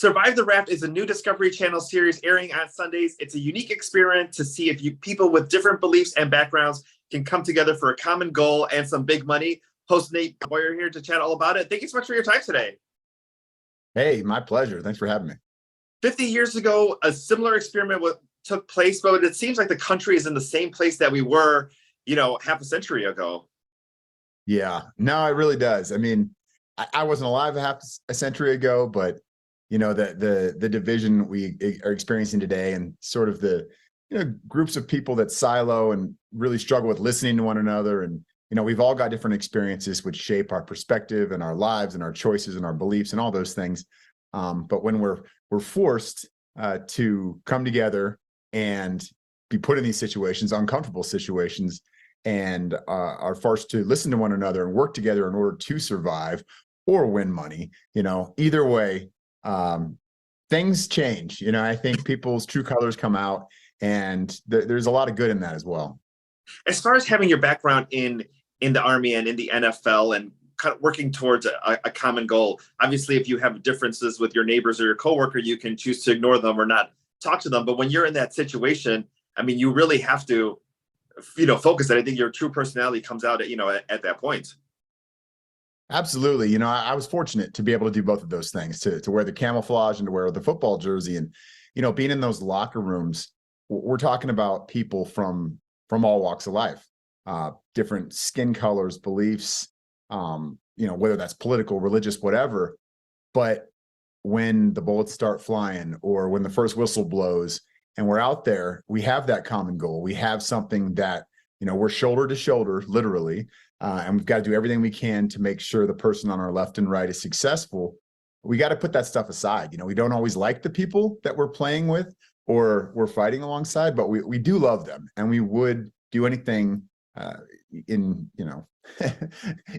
Survive the Raft is a new Discovery Channel series airing on Sundays. It's a unique experiment to see if people with different beliefs and backgrounds can come together for a common goal and some big money. Host Nate Boyer here to chat all about it. Thank you so much for your time today. Hey, my pleasure. Thanks for having me. 50 years ago, a similar experiment took place, but it seems like the country is in the same place that we were, half a century ago. Yeah, no, it really does. I mean, I wasn't alive half a century ago, but the division we are experiencing today, and sort of the groups of people that silo and really struggle with listening to one another, and we've all got different experiences which shape our perspective and our lives and our choices and our beliefs and all those things. But when we're forced to come together and be put in these situations, uncomfortable situations, and are forced to listen to one another and work together in order to survive or win money, either way, things change. I think people's true colors come out, and there's a lot of good in that as well. As far as having your background in the Army and in the NFL and kind of working towards a common goal, obviously, if you have differences with your neighbors or your coworker, you can choose to ignore them or not talk to them. But when you're in that situation, I mean, you really have to, focus. And I think your true personality comes out at that point. Absolutely. I was fortunate to be able to do both of those things, to wear the camouflage and to wear the football jersey. And, being in those locker rooms, we're talking about people from all walks of life, different skin colors, beliefs, whether that's political, religious, whatever. But when the bullets start flying, or when the first whistle blows and we're out there, we have that common goal. We have something that, we're shoulder to shoulder, literally, and we've got to do everything we can to make sure the person on our left and right is successful. We got to put that stuff aside. We don't always like the people that we're playing with or we're fighting alongside, but we do love them, and we would do anything in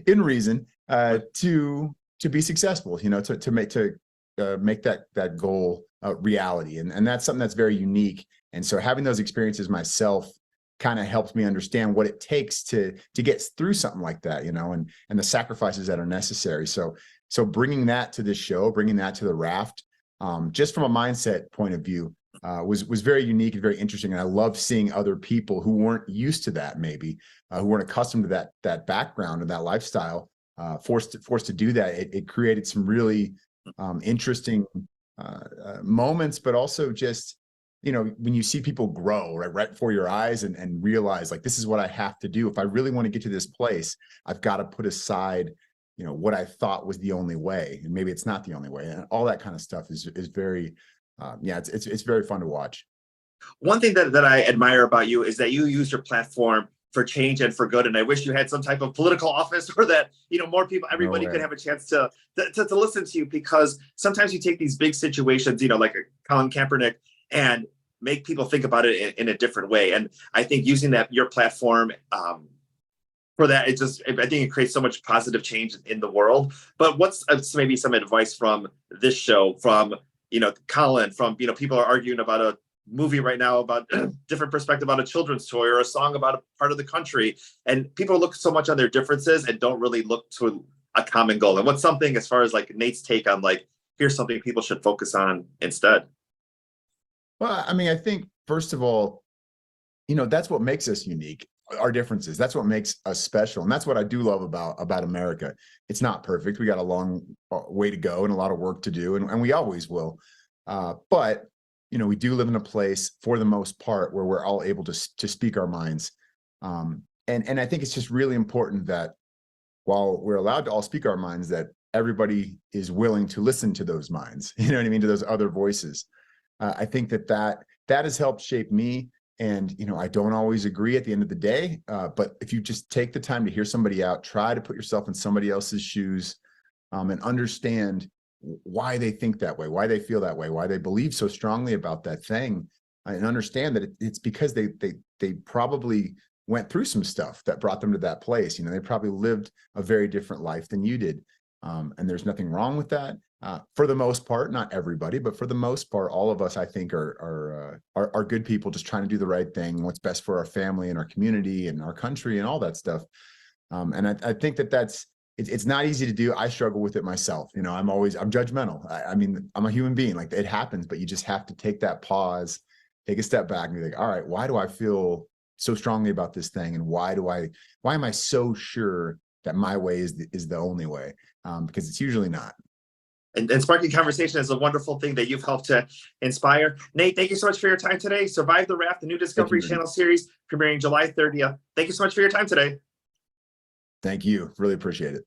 reason to be successful, to make that goal a reality. And that's something that's very unique. And so having those experiences myself kind of helps me understand what it takes to get through something like that, and the sacrifices that are necessary. So bringing that to this show, bringing that to the raft, just from a mindset point of view, was very unique and very interesting. And I love seeing other people who weren't used to that, maybe who weren't accustomed to that background and that lifestyle, forced to do that. It created some really interesting moments, but also just, when you see people grow right before your eyes and realize, like, this is what I have to do. If I really want to get to this place, I've got to put aside, what I thought was the only way, and maybe it's not the only way. And all that kind of stuff is very, it's very fun to watch. One thing that I admire about you is that you use your platform for change and for good. And I wish you had some type of political office where that, more people, everybody could have a chance to listen to you, because sometimes you take these big situations, like a Colin Kaepernick, and make people think about it in a different way. And I think using your platform for that, I think it creates so much positive change in the world. But what's maybe some advice from this show, from, Colin, from, people are arguing about a movie right now about different perspective about a children's toy or a song about a part of the country, and people look so much on their differences and don't really look to a common goal. And what's something, as far as like Nate's take on, like, here's something people should focus on instead? Well, I mean, I think, first of all, that's what makes us unique, our differences. That's what makes us special. And that's what I do love about America. It's not perfect. We got a long way to go and a lot of work to do, and we always will. But we do live in a place, for the most part, where we're all able to speak our minds. And I think it's just really important that while we're allowed to all speak our minds, that everybody is willing to listen to those minds, to those other voices. I think that has helped shape me. And, I don't always agree at the end of the day. But if you just take the time to hear somebody out, try to put yourself in somebody else's shoes, and understand why they think that way, why they feel that way, why they believe so strongly about that thing, and understand that it's because they probably went through some stuff that brought them to that place. They probably lived a very different life than you did. And there's nothing wrong with that. For the most part, not everybody, but for the most part, all of us, I think, are good people just trying to do the right thing, what's best for our family and our community and our country and all that stuff. And I think that's it's not easy to do. I struggle with it myself. You know, I'm judgmental. I mean, I'm a human being. Like, it happens, but you just have to take that pause, take a step back, and be like, all right, why do I feel so strongly about this thing, and why am I so sure that my way is the only way? Because it's usually not. And sparking conversation is a wonderful thing that you've helped to inspire. Nate, thank you so much for your time today. Survive the Raft, the new Discovery Channel series, premiering July 30th. Thank you so much for your time today. Thank you. Really appreciate it.